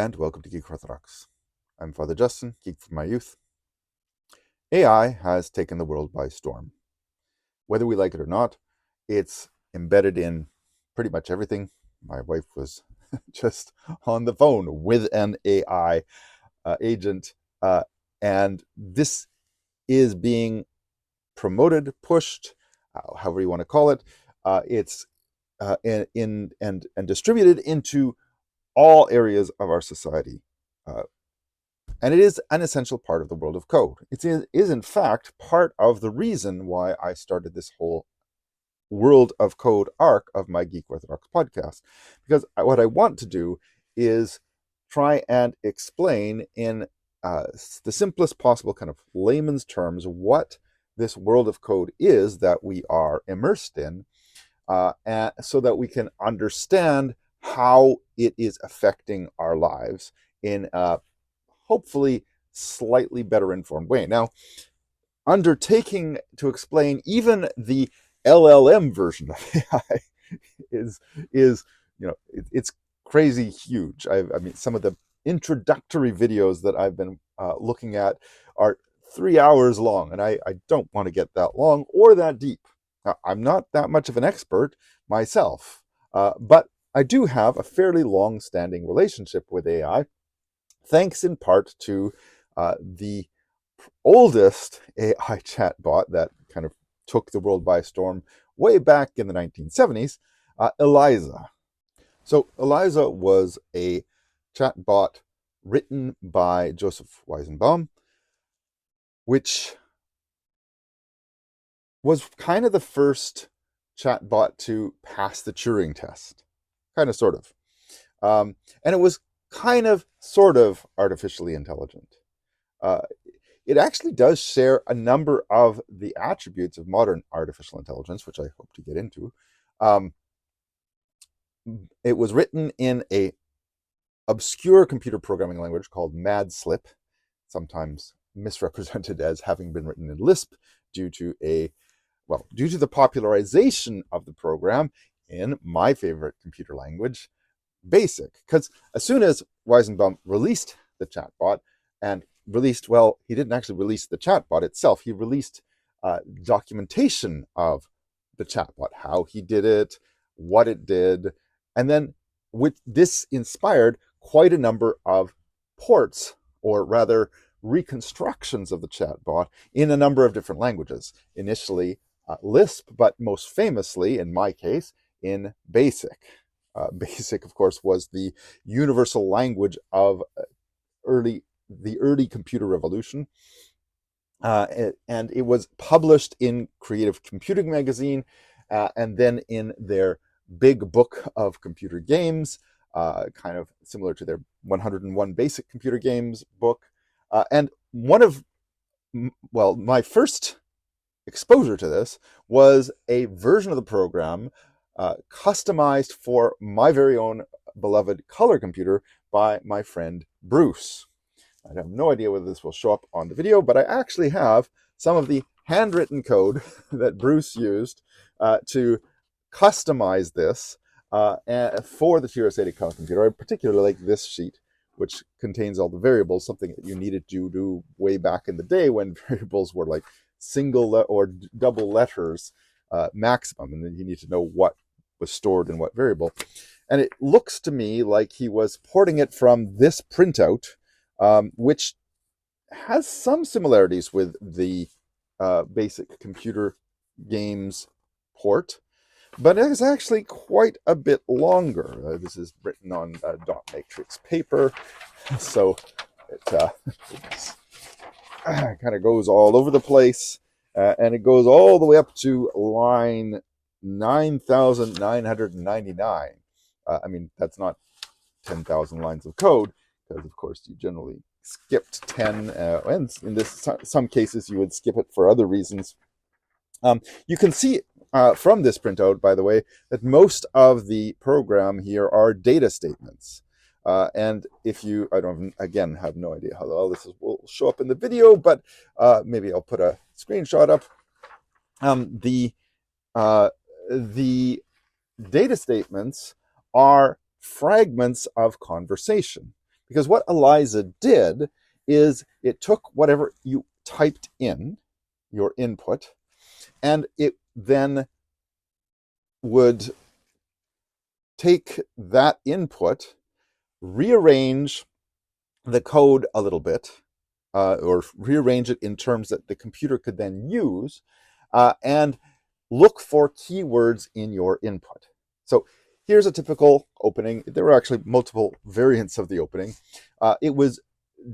and welcome to Geek Orthodox. I'm Father Justin, Geek from my youth. AI has taken the world by storm. Whether we like it or not, it's embedded in pretty much everything. My wife was just on the phone with an AI agent, and this is being promoted, pushed, however you want to call it. It's and distributed into all areas of our society. And it is an essential part of the world of code. It is, in fact, part of the reason why I started this whole world of code arc of my Geek Orthodox podcast. Because what I want to do is try and explain in the simplest possible kind of layman's terms what this world of code is that we are immersed in, and so that we can understand how it is affecting our lives in a hopefully slightly better informed way. Now, undertaking to explain even the LLM version of AI is it's crazy huge. I mean, some of the introductory videos that I've been looking at are 3 hours long, and I don't want to get that long or that deep. Now, I'm not that much of an expert myself, but I do have a fairly long-standing relationship with AI, thanks in part to the oldest AI chatbot that kind of took the world by storm way back in the 1970s, Eliza. So Eliza was a chatbot written by Joseph Weizenbaum, which was kind of the first chatbot to pass the Turing test, kind of, sort of. And it was kind of, sort of artificially intelligent. It actually does share a number of the attributes of modern artificial intelligence, which I hope to get into. It was written in a obscure computer programming language called MadSlip, sometimes misrepresented as having been written in Lisp due to the popularization of the program in my favorite computer language, BASIC. Because as soon as Weizenbaum released the chatbot, and he didn't actually release the chatbot itself, he released documentation of the chatbot, how he did it, what it did, and then this inspired quite a number of ports, or rather reconstructions of the chatbot in a number of different languages. Initially Lisp, but most famously, in my case, in BASIC. BASIC, of course, was the universal language of the early computer revolution. And it was published in Creative Computing magazine, and then in their big book of computer games, kind of similar to their 101 Basic Computer Games book. And my first exposure to this was a version of the program customized for my very own beloved color computer by my friend Bruce. I have no idea whether this will show up on the video, but I actually have some of the handwritten code that Bruce used to customize this for the TRS-80 color computer. I particularly like this sheet, which contains all the variables, something that you needed to do way back in the day when variables were like single or double letters maximum, and then you need to know what was stored in what variable. And it looks to me like he was porting it from this printout, which has some similarities with the Basic Computer Games port, but it is actually quite a bit longer. This is written on dot matrix paper, so it kind of goes all over the place, and it goes all the way up to line 9,999. I mean, that's not 10,000 lines of code, because of course you generally skipped 10, and in some cases you would skip it for other reasons. You can see from this printout, by the way, that most of the program here are data statements. And if you, I don't, again, have no idea how all this will show up in the video, but maybe I'll put a screenshot up. The data statements are fragments of conversation, Because what ELIZA did is it took whatever you typed in, your input, and it then would take that input, rearrange the code a little bit, or rearrange it in terms that the computer could then use, and look for keywords in your input. So here's a typical opening. There were actually multiple variants of the opening. It was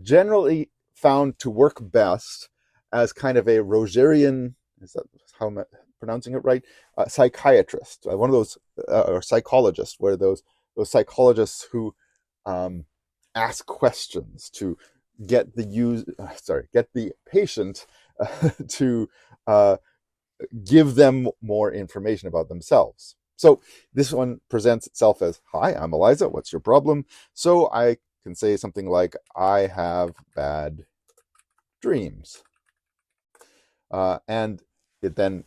generally found to work best as kind of a Rogerian, is that how I'm pronouncing it right? Psychiatrist, one of those, or psychologist, where those psychologists who ask questions to get the patient to give them more information about themselves. So this one presents itself as, "Hi, I'm ELIZA. What's your problem?" So I can say something like, "I have bad dreams." And it then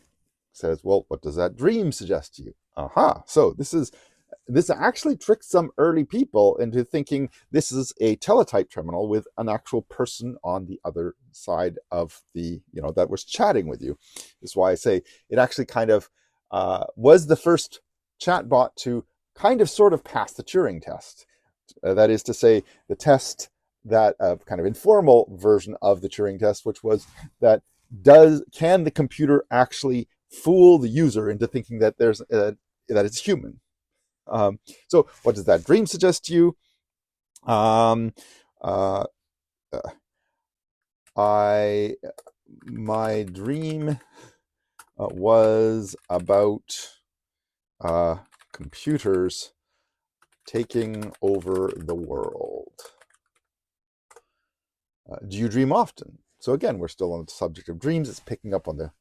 says, "Well, what does that dream suggest to you?" Aha. So this actually tricked some early people into thinking this is a teletype terminal with an actual person on the other side of the, that was chatting with you. This is why I say it actually kind of was the first chatbot to kind of sort of pass the Turing test. That is to say, the test that kind of informal version of the Turing test, which was that can the computer actually fool the user into thinking that that it's human? So what does that dream suggest to you? My dream was about computers taking over the world. Do you dream often? So again, we're still on the subject of dreams. It's picking up on the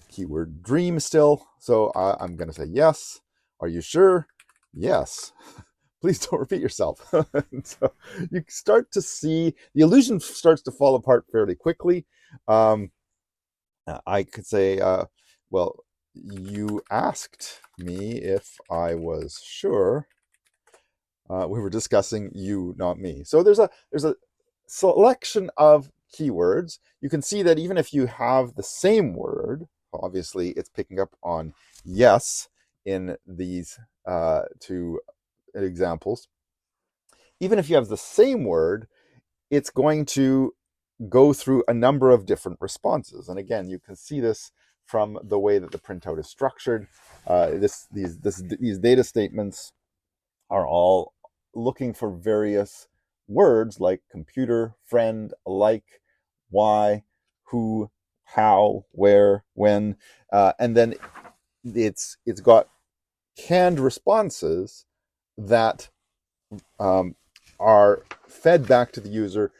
keyword dream still. So I'm going to say yes. Are you sure? Yes. Please don't repeat yourself. So you start to see the illusion starts to fall apart fairly quickly. I could say, well, you asked me if I was sure. We were discussing you, not me. So there's a selection of keywords. You can see that even if you have the same word, obviously it's picking up on yes in these two examples. Even if you have the same word, it's going to go through a number of different responses. And again, you can see this from the way that the printout is structured. These data statements are all looking for various words like computer, friend, like, why, who, how, where, when, and then it's got canned responses that are fed back to the user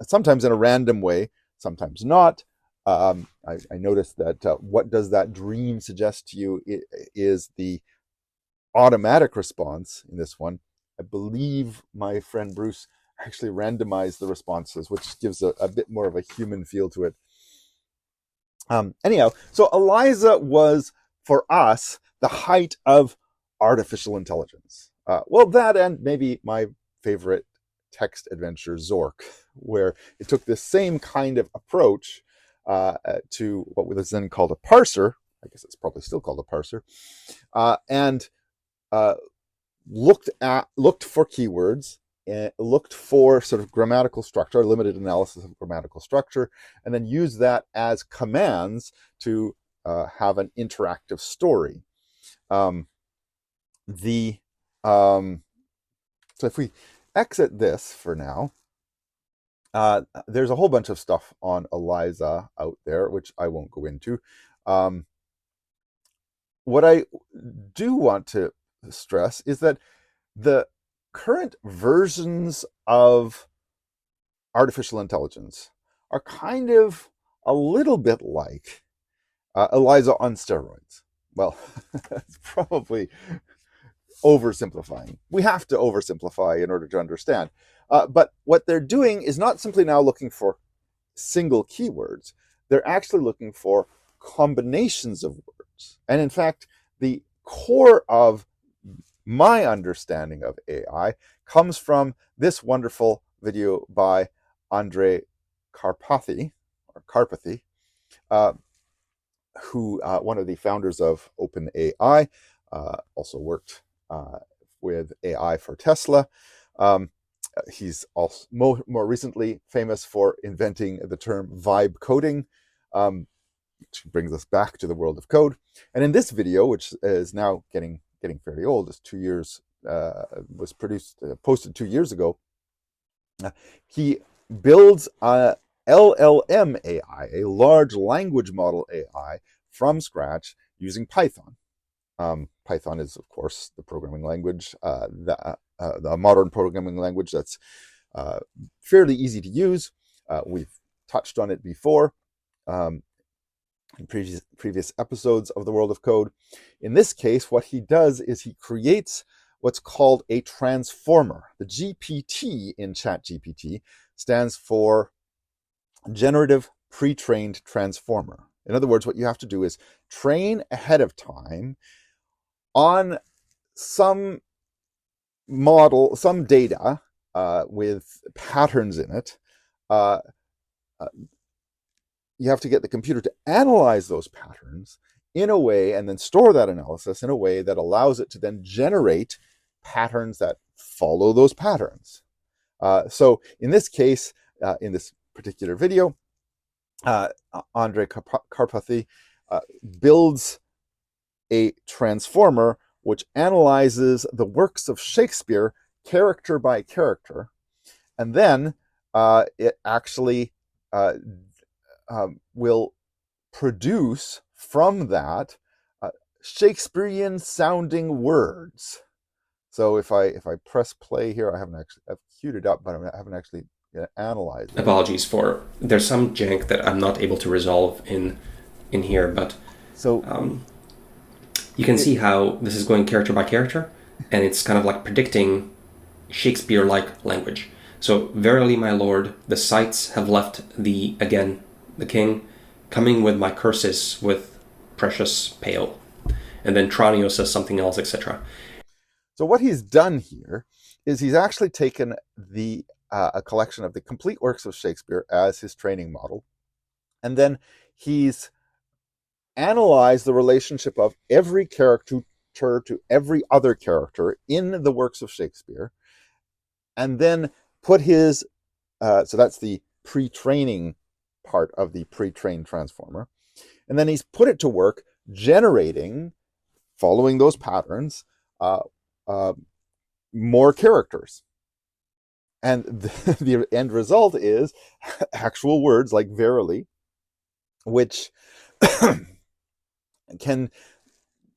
sometimes in a random way, sometimes not. I noticed that what does that dream suggest to you is the automatic response in this one. I believe my friend Bruce actually randomized the responses, which gives a bit more of a human feel to it. Anyhow, so ELIZA was, for us, the height of artificial intelligence. Well, that and maybe my favorite text adventure, Zork, where it took this same kind of approach to what was then called a parser. I guess it's probably still called a parser, and looked for keywords, looked for sort of grammatical structure, limited analysis of grammatical structure, and then used that as commands to have an interactive story. So if we exit this for now, there's a whole bunch of stuff on ELIZA out there, which I won't go into. What I do want to stress is that the current versions of artificial intelligence are kind of a little bit like ELIZA on steroids. Well, that's probably oversimplifying. We have to oversimplify in order to understand. But what they're doing is not simply now looking for single keywords. They're actually looking for combinations of words. And in fact, the core of My understanding of AI comes from this wonderful video by Andrej Karpathy, who one of the founders of OpenAI, also worked with AI for Tesla. He's also more recently famous for inventing the term vibe coding, which brings us back to the world of code. And in this video, which is now getting fairly old, it's 2 years, was posted 2 years ago, he builds a LLM AI, a large language model AI, from scratch using Python. Python is, of course, the programming language, the modern programming language that's fairly easy to use. We've touched on it before in previous episodes of the World of Code. In this case, what he does is he creates what's called a transformer. The GPT in ChatGPT stands for Generative Pre-trained Transformer. In other words, what you have to do is train ahead of time on some model, some data with patterns in it. You have to get the computer to analyze those patterns in a way, and then store that analysis in a way that allows it to then generate patterns that follow those patterns. So in this case, in this particular video, Andrej Karpathy builds a transformer which analyzes the works of Shakespeare character by character, and then it actually will produce from that Shakespearean sounding words. So if I press play here, I've queued it up, but I haven't actually analyzed it. Apologies for there's some jank that I'm not able to resolve in here, but so you can see how this is going character by character, and it's kind of like predicting Shakespeare-like language. So, verily, my lord, the sights have left thee again, the king, coming with my curses with precious pale. And then Tranio says something else, etc. So what he's done here is he's actually taken a collection of the complete works of Shakespeare as his training model, and then he's analyzed the relationship of every character to every other character in the works of Shakespeare, and then put his, so that's the pre-training part of the pre-trained transformer, and then he's put it to work generating, following those patterns, more characters. And the end result is actual words like verily, which can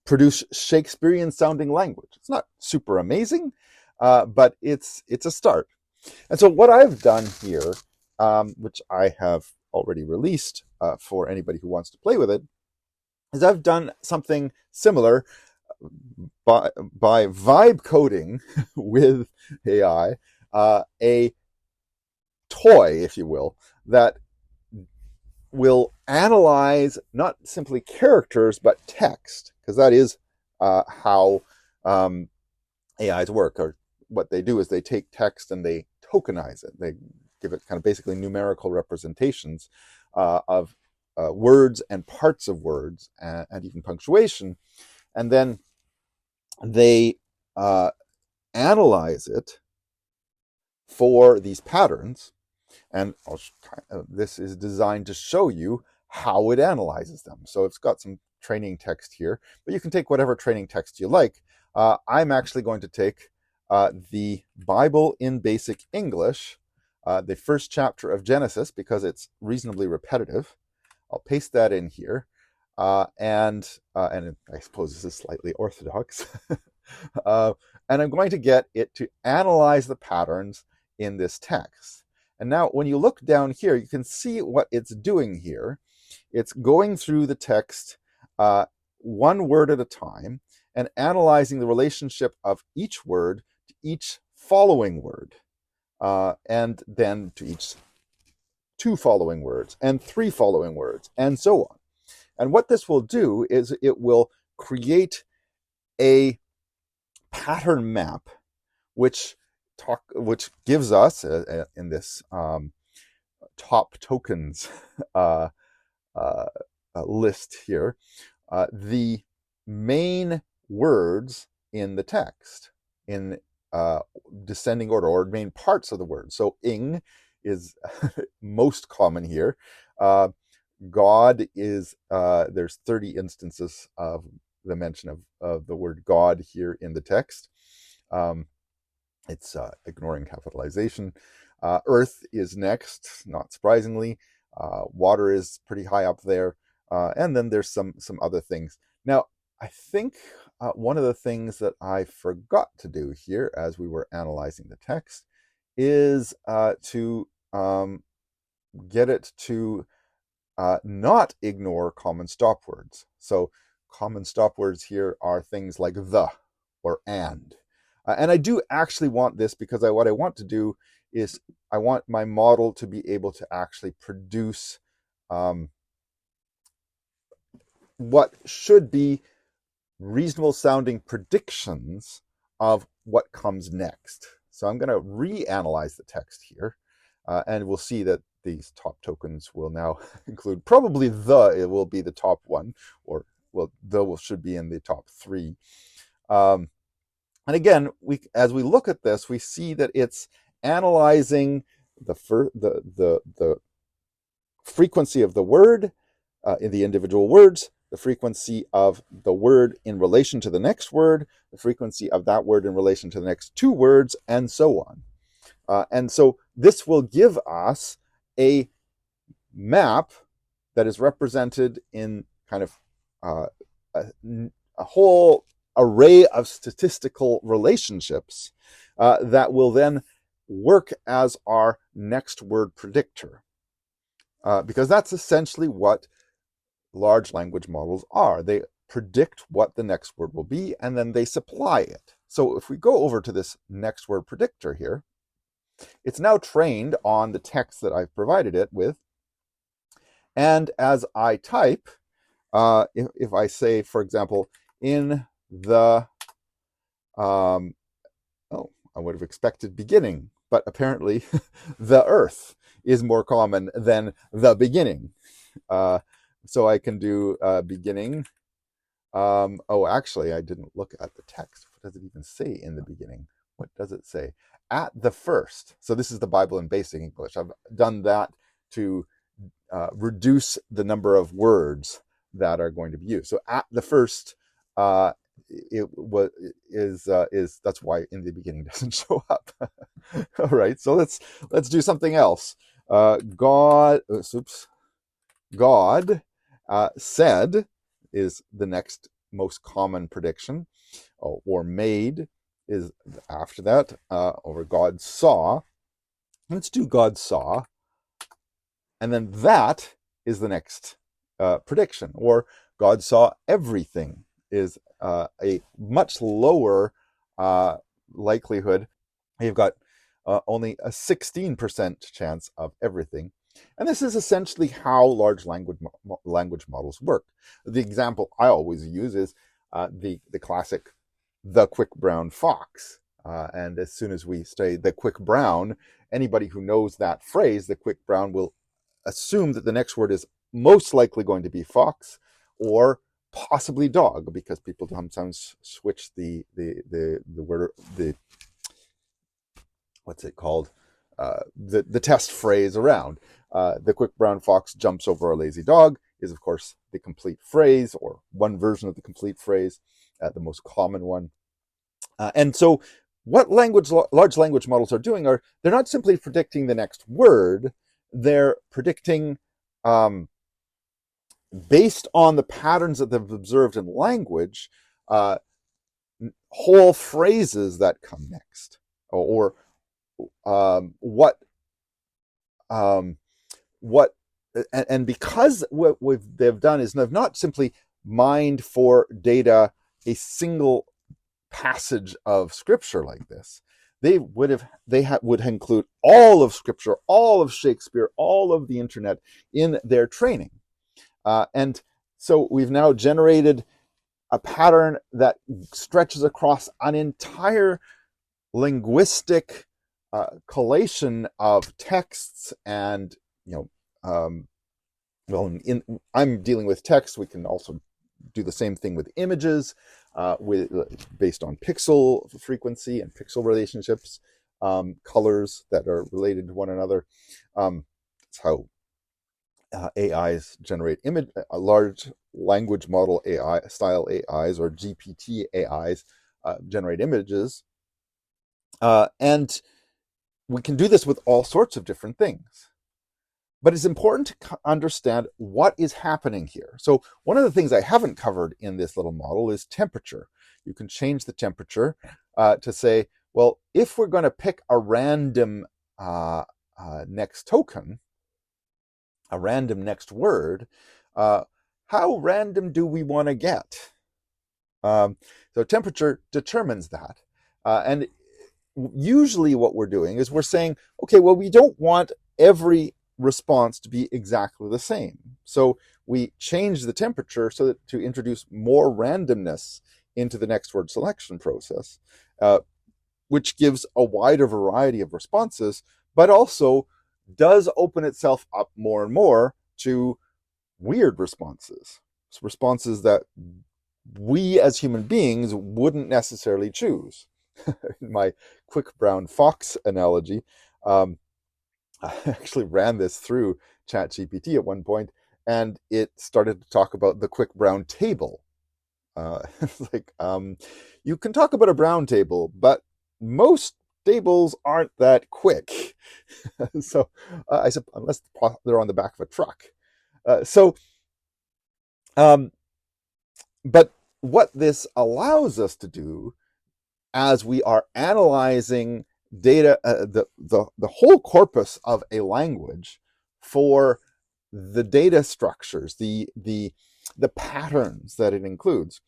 produce Shakespearean sounding language. It's not super amazing, but it's a start. And so what I've done here, which I have already released for anybody who wants to play with it, is I've done something similar by vibe coding with AI, a toy, if you will, that will analyze not simply characters, but text, because that is how AIs work. Or what they do is they take text and they tokenize it. They give it kind of basically numerical representations of words and parts of words, and even punctuation. And then they analyze it for these patterns. And this is designed to show you how it analyzes them. So it's got some training text here, but you can take whatever training text you like. I'm actually going to take the Bible in Basic English, the first chapter of Genesis, because it's reasonably repetitive. I'll paste that in here. And I suppose this is slightly orthodox. And I'm going to get it to analyze the patterns in this text. And now when you look down here, you can see what it's doing here. It's going through the text one word at a time and analyzing the relationship of each word to each following word, and then to each 2 following words and 3 following words, and so on. And what this will do is it will create a pattern map, which gives us in this top tokens uh, uh, list here the main words in the text in descending order, or main parts of the word. So ing is most common here. God is, there's 30 instances of the mention of the word God here in the text. It's ignoring capitalization. Earth is next, not surprisingly. Water is pretty high up there. And then there's some other things. Now, I think one of the things that I forgot to do here as we were analyzing the text is to get it to not ignore common stop words. So common stop words here are things like the or and. And I do actually want this because what I want to do is I want my model to be able to actually produce what should be reasonable sounding predictions of what comes next. So I'm going to reanalyze the text here, and we'll see that these top tokens will now include probably it will be the top one, or well, should be in the top three. And again, as we look at this, we see that it's analyzing the frequency of the word in the individual words, the frequency of the word in relation to the next word, the frequency of that word in relation to the next two words, and so on. And so this will give us a map that is represented in kind of a whole array of statistical relationships that will then work as our next word predictor. Because that's essentially what large language models are. They predict what the next word will be, and then they supply it. So if we go over to this next word predictor here, it's now trained on the text that I've provided it with. And as I type, if I say, for example, in the, I would have expected beginning, but apparently the earth is more common than the beginning. So I can do beginning. Actually, I didn't look at the text. What does it even say in the beginning? What does it say? At the first. So this is the Bible in basic English. I've done that to reduce the number of words that are going to be used. So at the first, that's why in the beginning doesn't show up. All right, so let's do something else. God said is the next most common prediction, or made is after that, or God saw. Let's do God saw, and then that is the next prediction, or God saw everything is a much lower likelihood. You've got only a 16% chance of everything. And this is essentially how large language models work. The example I always use is the classic, the quick brown fox. And as soon as we say the quick brown, anybody who knows that phrase, the quick brown, will assume that the next word is most likely going to be fox or possibly dog, because people sometimes switch the word, what's it called? The test phrase around. The quick brown fox jumps over a lazy dog is, of course, the complete phrase, or one version of the complete phrase, the most common one. And so what large language models are doing are, they're not simply predicting the next word, they're predicting based on the patterns that they've observed in language, whole phrases that come next, or what and because what they've done is they've not simply mined for data a single passage of scripture like this. They would include all of scripture, all of Shakespeare, all of the internet in their training. And so we've now generated a pattern that stretches across an entire linguistic collation of texts and, well, I'm dealing with text. We can also do the same thing with images, based on pixel frequency and pixel relationships, colors that are related to one another. That's how AIs generate image, large language model AI style AIs or GPT AIs generate images, and we can do this with all sorts of different things. But it's important to understand what is happening here. So one of the things I haven't covered in this little model is temperature. You can change the temperature to say, well, if we're going to pick a random next token, a random next word, how random do we want to get? So temperature determines that. And usually what we're doing is we're saying, okay, well, we don't want every response to be exactly the same. So we change the temperature so that to introduce more randomness into the next word selection process, which gives a wider variety of responses, but also does open itself up more and more to weird responses, responses that we as human beings wouldn't necessarily choose. In my quick brown fox analogy, I actually ran this through ChatGPT at one point, and it started to talk about the quick brown table. It's like, you can talk about a brown table, but most tables aren't that quick. So I said, unless they're on the back of a truck. But what this allows us to do as we are analyzing data, the whole corpus of a language for the data structures, the patterns that it includes,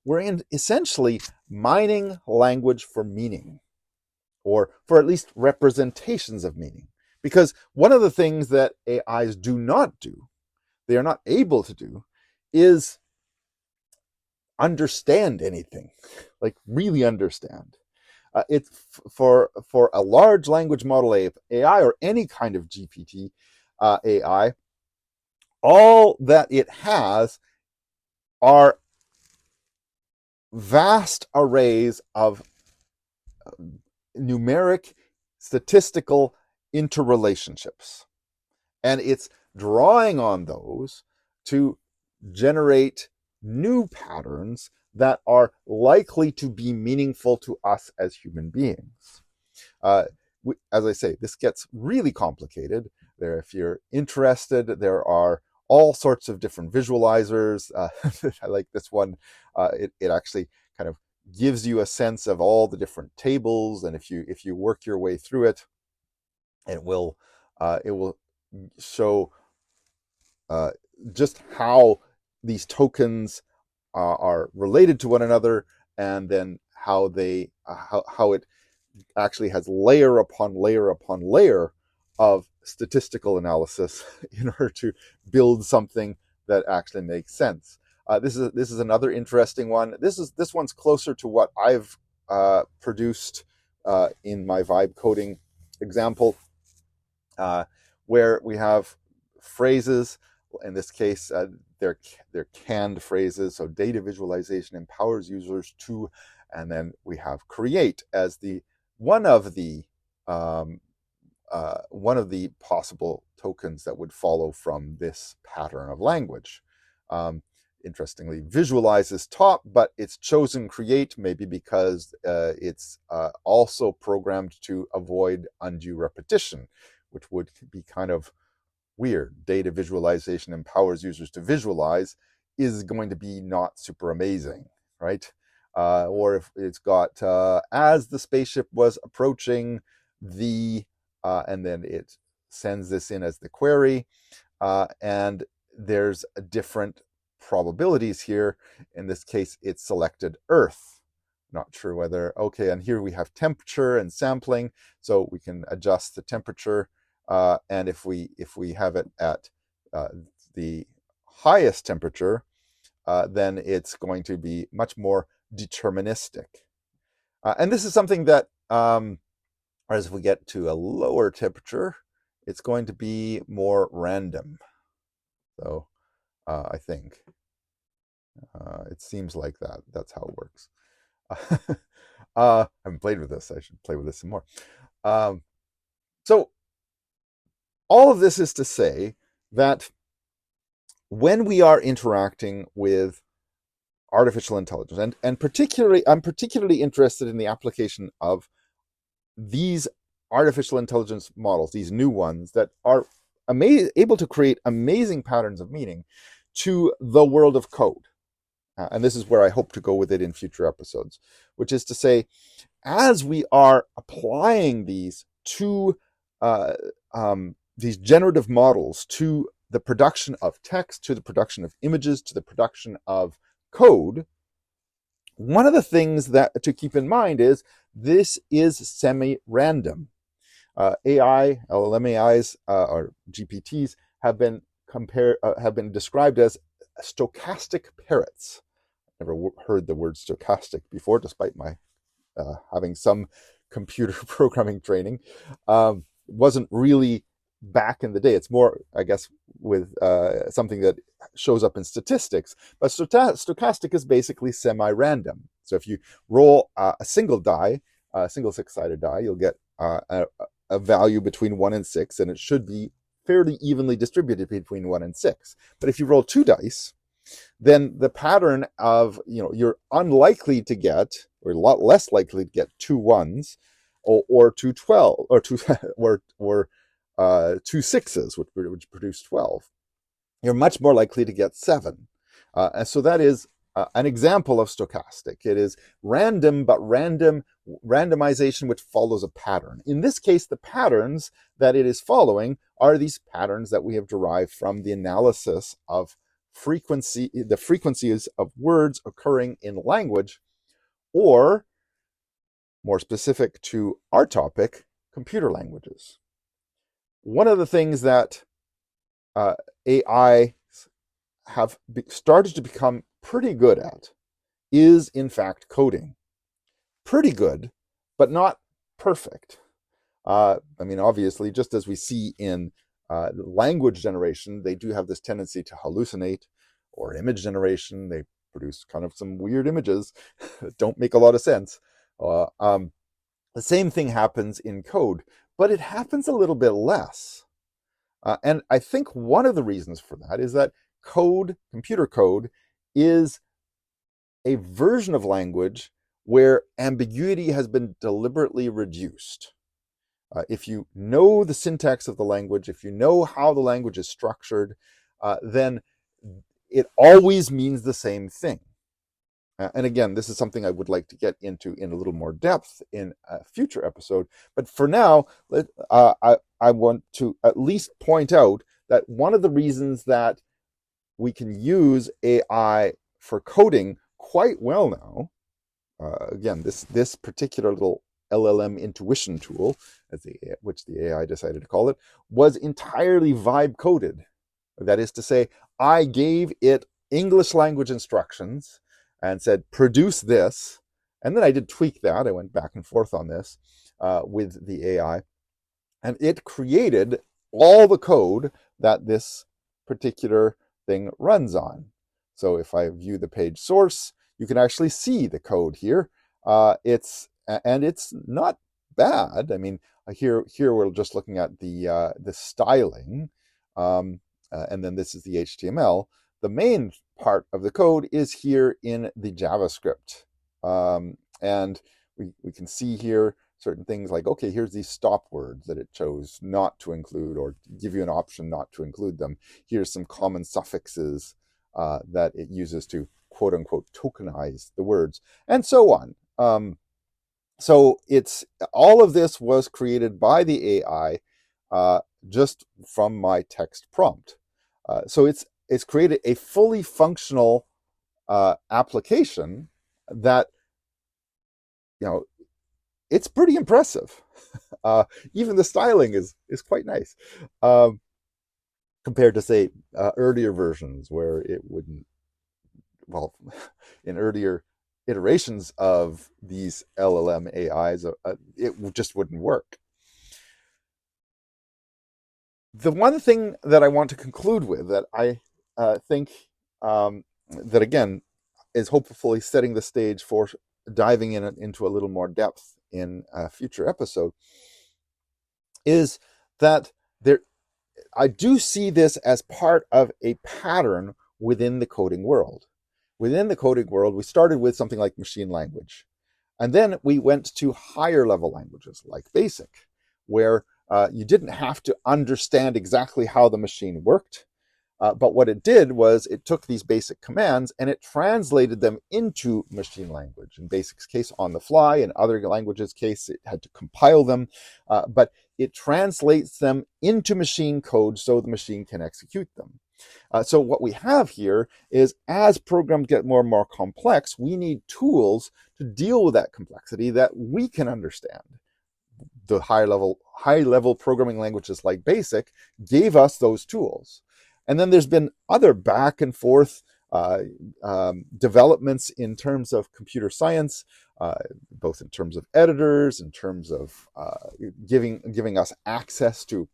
we're essentially mining language for meaning, or for at least representations of meaning. Because one of the things that AIs do not do, they are not able to do, is understand anything, like really understand. It's for a large language model AI or any kind of GPT AI, all that it has are vast arrays of numeric statistical interrelationships. And it's drawing on those to generate new patterns that are likely to be meaningful to us as human beings. As I say, this gets really complicated. If you're interested, there are all sorts of different visualizers. I like this one. It actually kind of gives you a sense of all the different tables, and if you work your way through it, it will show just how these tokens are related to one another, and then how it actually has layer upon layer upon layer of statistical analysis in order to build something that actually makes sense. This is another interesting one. This one's closer to what I've produced in my vibe coding example, where we have phrases. In this case, they're canned phrases. So data visualization empowers users to, and then we have create as the one of the possible tokens that would follow from this pattern of language. Interestingly, visualize is top, but it's chosen create maybe because it's also programmed to avoid undue repetition, which would be kind of weird. Data visualization empowers users to visualize is going to be not super amazing, right? Or if it's got as the spaceship was approaching the and then it sends this in as the query, and there's different probabilities here. In this case, it selected Earth. Not sure whether, okay, and here we have temperature and sampling, so we can adjust the temperature, and if we have it at the highest temperature, then it's going to be much more deterministic. And this is something that, as we get to a lower temperature, it's going to be more random. So I think it seems like that's how it works. I haven't played with this. I should play with this some more. So all of this is to say that when we are interacting with artificial intelligence, and particularly, I'm particularly interested in the application of these artificial intelligence models, these new ones that are able to create amazing patterns of meaning to the world of code. And this is where I hope to go with it in future episodes, which is to say, as we are applying these to these generative models to the production of text, to the production of images, to the production of code, one of the things that to keep in mind is this is semi-random. LLM AIs, or GPTs have been described as stochastic parrots. Never heard the word stochastic before, despite my having some computer programming training. Wasn't really back in the day. It's more, I guess, with something that shows up in statistics. But stochastic is basically semi-random. So if you roll a single die, a single six-sided die, you'll get a value between 1 and 6, and it should be fairly evenly distributed between 1 and 6. But if you roll 2 dice, then the pattern of, you're unlikely to get, or a lot less likely to get 2 1s, or 2 12, or 2 or 2 6s, which produce 12. You're much more likely to get 7. And so that is an example of stochastic. It is random, but randomization which follows a pattern. In this case, the patterns that it is following are these patterns that we have derived from the analysis of the frequencies of words occurring in language, or more specific to our topic, computer languages. One of the things that AI have started to become pretty good at is, in fact, coding. Pretty good, but not perfect. Obviously, just as we see in language generation, they do have this tendency to hallucinate, or image generation, they produce kind of some weird images that don't make a lot of sense. The same thing happens in code, but it happens a little bit less. And I think one of the reasons for that is that computer code, is a version of language where ambiguity has been deliberately reduced. If you know the syntax of the language, if you know how the language is structured, then it always means the same thing. And again, this is something I would like to get into in a little more depth in a future episode. But for now, I want to at least point out that one of the reasons that we can use AI for coding quite well now, again, this particular little LLM intuition tool, which the AI decided to call it, was entirely vibe coded. That is to say, I gave it English language instructions and said, produce this. And then I did tweak that. I went back and forth on this with the AI. And it created all the code that this particular thing runs on. So if I view the page source, you can actually see the code here. It's not bad. I mean, here we're just looking at the styling, and then this is the HTML. The main part of the code is here in the JavaScript, and we can see here certain things like, okay, here's these stop words that it chose not to include, or give you an option not to include them. Here's some common suffixes that it uses to quote unquote tokenize the words, and so on. So it's all of this was created by the AI just from my text prompt. So it's created a fully functional application that, it's pretty impressive. Even the styling is quite nice, compared to, say, earlier versions where it well, in earlier iterations of these LLM AIs, it just wouldn't work. The one thing that I want to conclude with that I think that again is hopefully setting the stage for diving into a little more depth in a future episode is that I do see this as part of a pattern within the coding world. Within the coding world, we started with something like machine language. And then we went to higher level languages like BASIC, where you didn't have to understand exactly how the machine worked. But what it did was it took these basic commands and it translated them into machine language. In BASIC's case, on the fly. In other languages' case, it had to compile them. But it translates them into machine code so the machine can execute them. So what we have here is, as programs get more and more complex, we need tools to deal with that complexity that we can understand. The high level programming languages like BASIC gave us those tools. And then there's been other back and forth developments in terms of computer science, both in terms of editors, in terms of giving us access to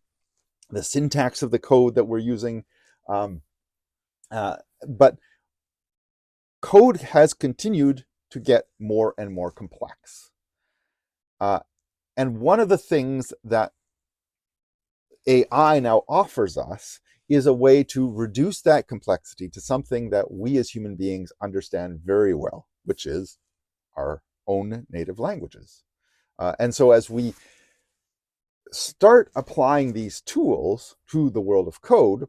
the syntax of the code that we're using. But code has continued to get more and more complex. And one of the things that AI now offers us is a way to reduce that complexity to something that we as human beings understand very well, which is our own native languages. And so as we start applying these tools to the world of code,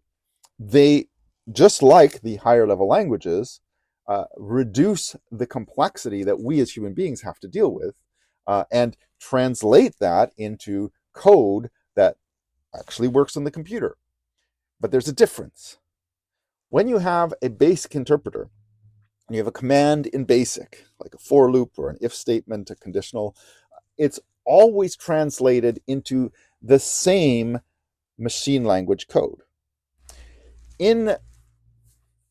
they, just like the higher level languages, reduce the complexity that we as human beings have to deal with and translate that into code that actually works on the computer. But there's a difference. When you have a basic interpreter, and you have a command in BASIC, like a for loop or an if statement, a conditional, it's always translated into the same machine language code. When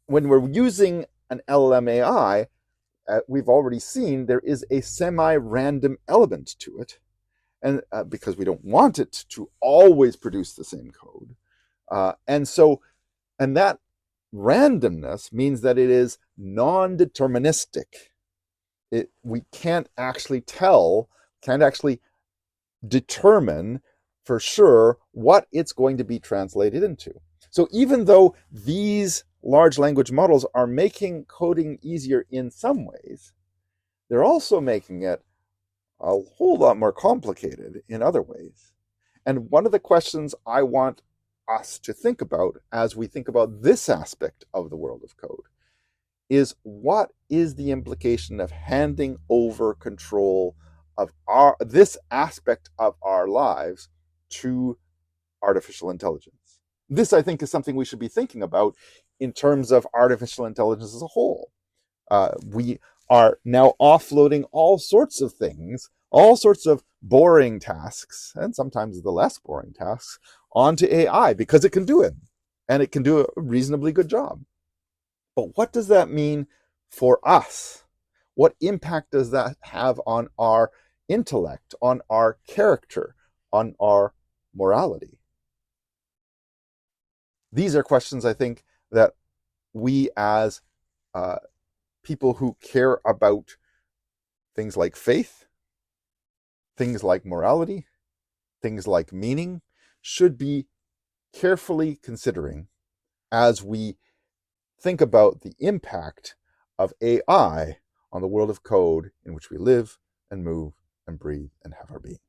we're using an LLM AI, we've already seen there is a semi-random element to it, and because we don't want it to always produce the same code. And that randomness means that it is non-deterministic. We can't actually determine for sure what it's going to be translated into. So even though these large language models are making coding easier in some ways, they're also making it a whole lot more complicated in other ways. And one of the questions I want us to think about as we think about this aspect of the world of code is, what is the implication of handing over control of this aspect of our lives to artificial intelligence? This, I think, is something we should be thinking about in terms of artificial intelligence as a whole. We are now offloading all sorts of things, all sorts of boring tasks, and sometimes the less boring tasks, onto AI because it can do it, and it can do a reasonably good job. But what does that mean for us? What impact does that have on our intellect, on our character, on our morality? These are questions, I think, that we as people who care about things like faith, things like morality, things like meaning, should be carefully considering as we think about the impact of AI on the world of code in which we live and move and breathe and have our being.